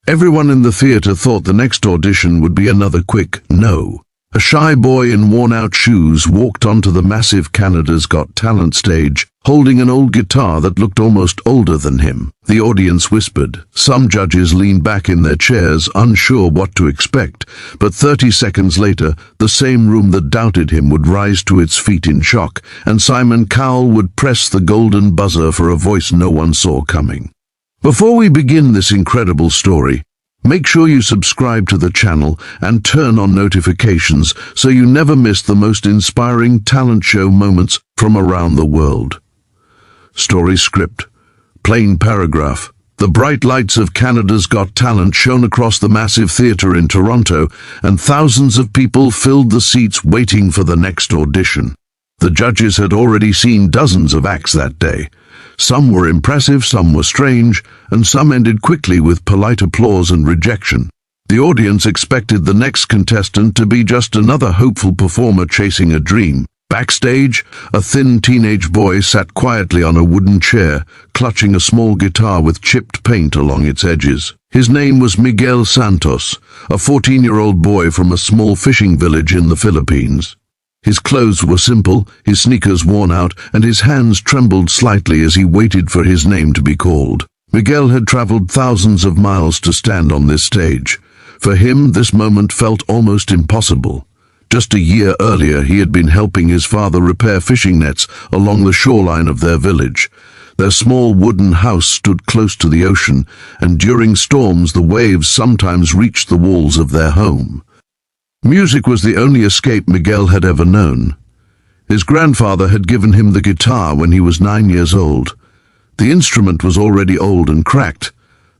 Everyone in the theater thought the next audition would be another quick no. A shy boy in worn-out shoes walked onto the massive Canada's Got Talent stage, holding an old guitar that looked almost older than him. The audience whispered. Some judges leaned back in their chairs, unsure what to expect, but 30 seconds later, the same room that doubted him would rise to its feet in shock, and Simon Cowell would press the golden buzzer for a voice no one saw coming. Before we begin this incredible story, make sure you subscribe to the channel and turn on notifications so you never miss the most inspiring talent show moments from around the world. Story script. Plain paragraph. The bright lights of Canada's Got Talent shone across the massive theatre in Toronto, and thousands of people filled the seats waiting for the next audition. The judges had already seen dozens of acts that day. Some were impressive, some were strange, and some ended quickly with polite applause and rejection. The audience expected the next contestant to be just another hopeful performer chasing a dream. Backstage, a thin teenage boy sat quietly on a wooden chair, clutching a small guitar with chipped paint along its edges. His name was Miguel Santos, a 14-year-old boy from a small fishing village in the Philippines. His clothes were simple, his sneakers worn out, and his hands trembled slightly as he waited for his name to be called. Miguel had traveled thousands of miles to stand on this stage. For him, this moment felt almost impossible. Just a year earlier, he had been helping his father repair fishing nets along the shoreline of their village. Their small wooden house stood close to the ocean, and during storms the waves sometimes reached the walls of their home. Music was the only escape Miguel had ever known. His grandfather had given him the guitar when he was 9 years old. The instrument was already old and cracked,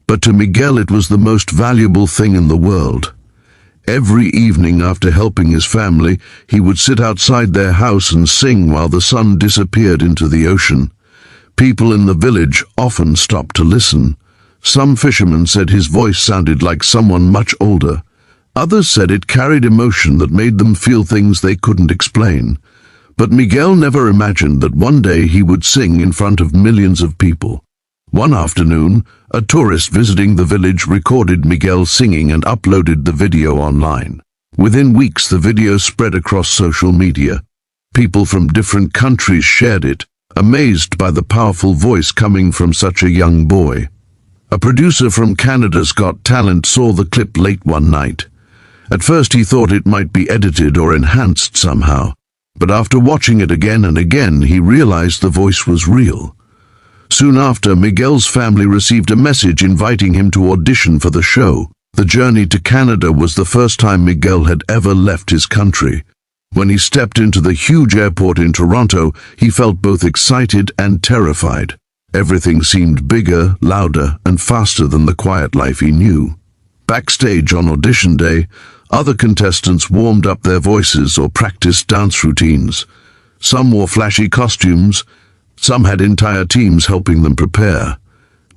but to Miguel it was the most valuable thing in the world. Every evening after helping his family, he would sit outside their house and sing while the sun disappeared into the ocean. People in the village often stopped to listen. Some fishermen said his voice sounded like someone much older. Others said it carried emotion that made them feel things they couldn't explain. But Miguel never imagined that one day he would sing in front of millions of people. One afternoon, a tourist visiting the village recorded Miguel singing and uploaded the video online. Within weeks, the video spread across social media. People from different countries shared it, amazed by the powerful voice coming from such a young boy. A producer from Canada's Got Talent saw the clip late one night. At first he thought it might be edited or enhanced somehow, but after watching it again and again, he realized the voice was real. Soon after, Miguel's family received a message inviting him to audition for the show. The journey to Canada was the first time Miguel had ever left his country. When he stepped into the huge airport in Toronto, he felt both excited and terrified. Everything seemed bigger, louder, and faster than the quiet life he knew. Backstage on audition day, other contestants warmed up their voices or practiced dance routines. Some wore flashy costumes, some had entire teams helping them prepare.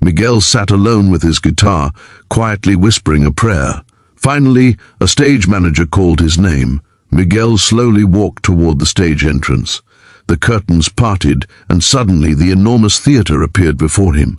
Miguel sat alone with his guitar, quietly whispering a prayer. Finally, a stage manager called his name. Miguel slowly walked toward the stage entrance. The curtains parted, and suddenly the enormous theater appeared before him.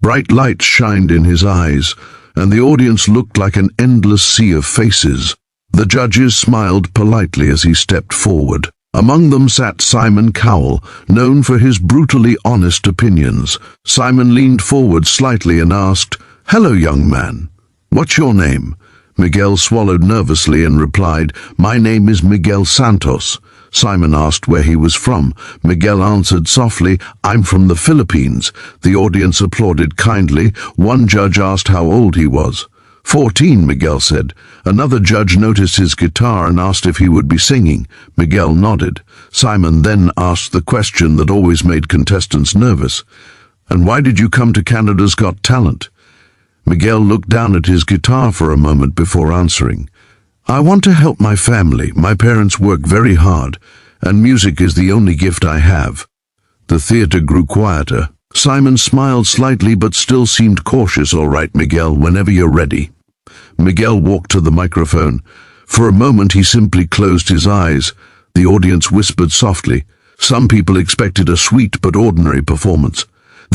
Bright lights shined in his eyes, and the audience looked like an endless sea of faces. The judges smiled politely as he stepped forward. Among them sat Simon Cowell, known for his brutally honest opinions. Simon leaned forward slightly and asked, "Hello, young man. What's your name?" Miguel swallowed nervously and replied, "My name is Miguel Santos." Simon asked where he was from. Miguel answered softly, "I'm from the Philippines." The audience applauded kindly. One judge asked how old he was. 14, Miguel said. Another judge noticed his guitar and asked if he would be singing. Miguel nodded. Simon then asked the question that always made contestants nervous. "And why did you come to Canada's Got Talent?" Miguel looked down at his guitar for a moment before answering. "I want to help my family. My parents work very hard, and music is the only gift I have." The theater grew quieter. Simon smiled slightly but still seemed cautious. "All right, Miguel, whenever you're ready." Miguel walked to the microphone. For a moment he simply closed his eyes. The audience whispered softly. Some people expected a sweet but ordinary performance.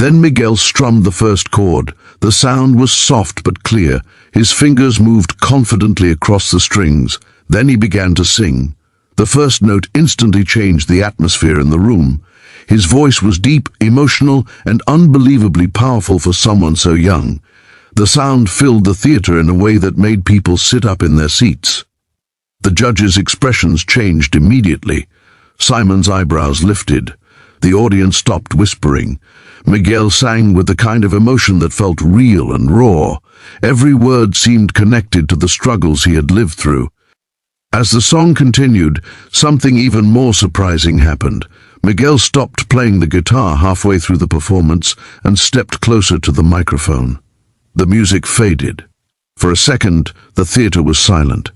Then Miguel strummed the first chord. The sound was soft but clear. His fingers moved confidently across the strings. Then he began to sing. The first note instantly changed the atmosphere in the room. His voice was deep, emotional, and unbelievably powerful for someone so young. The sound filled the theater in a way that made people sit up in their seats. The judges' expressions changed immediately. Simon's eyebrows lifted. The audience stopped whispering. Miguel sang with the kind of emotion that felt real and raw. Every word seemed connected to the struggles he had lived through. As the song continued, something even more surprising happened. Miguel stopped playing the guitar halfway through the performance and stepped closer to the microphone. The music faded. For a second, the theater was silent.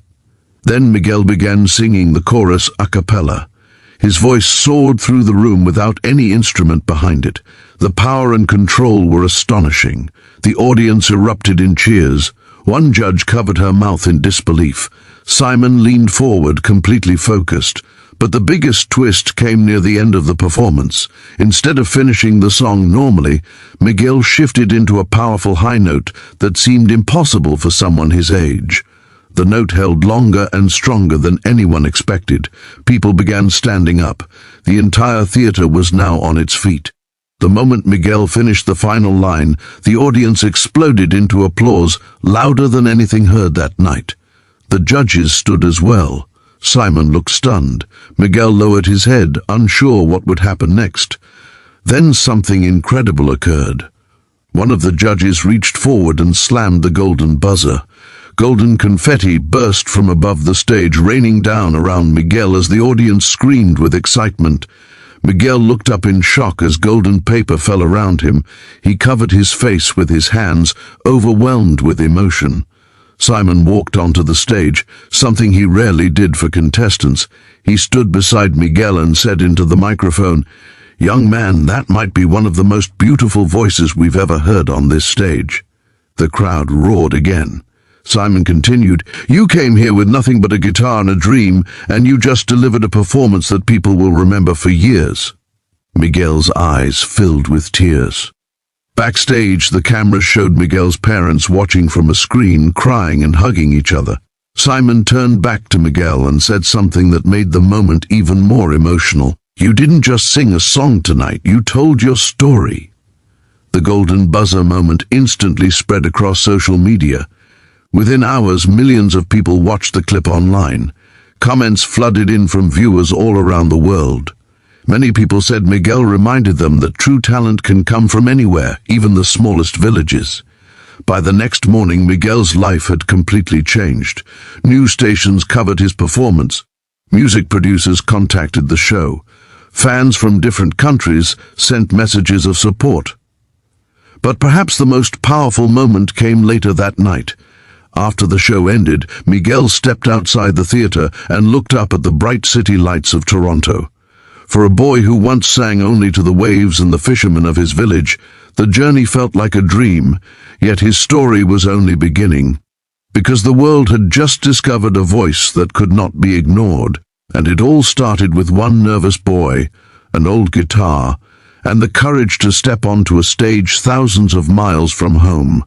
Then Miguel began singing the chorus a cappella. His voice soared through the room without any instrument behind it. The power and control were astonishing. The audience erupted in cheers. One judge covered her mouth in disbelief. Simon leaned forward, completely focused. But the biggest twist came near the end of the performance. Instead of finishing the song normally, Miguel shifted into a powerful high note that seemed impossible for someone his age. The note held longer and stronger than anyone expected. People began standing up. The entire theater was now on its feet. The moment Miguel finished the final line, the audience exploded into applause, louder than anything heard that night. The judges stood as well. Simon looked stunned. Miguel lowered his head, unsure what would happen next. Then something incredible occurred. One of the judges reached forward and slammed the golden buzzer. Golden confetti burst from above the stage, raining down around Miguel as the audience screamed with excitement. Miguel looked up in shock as golden paper fell around him. He covered his face with his hands, overwhelmed with emotion. Simon walked onto the stage, something he rarely did for contestants. He stood beside Miguel and said into the microphone, "Young man, that might be one of the most beautiful voices we've ever heard on this stage." The crowd roared again. Simon continued, "You came here with nothing but a guitar and a dream, and you just delivered a performance that people will remember for years." Miguel's eyes filled with tears. Backstage, the cameras showed Miguel's parents watching from a screen, crying and hugging each other. Simon turned back to Miguel and said something that made the moment even more emotional. "You didn't just sing a song tonight, you told your story." The golden buzzer moment instantly spread across social media. Within hours, millions of people watched the clip online. Comments flooded in from viewers all around the world. Many people said Miguel reminded them that true talent can come from anywhere, even the smallest villages. By the next morning, Miguel's life had completely changed. News stations covered his performance. Music producers contacted the show. Fans from different countries sent messages of support. But perhaps the most powerful moment came later that night. After the show ended, Miguel stepped outside the theater and looked up at the bright city lights of Toronto. For a boy who once sang only to the waves and the fishermen of his village, the journey felt like a dream, yet his story was only beginning. Because the world had just discovered a voice that could not be ignored, and it all started with one nervous boy, an old guitar, and the courage to step onto a stage thousands of miles from home.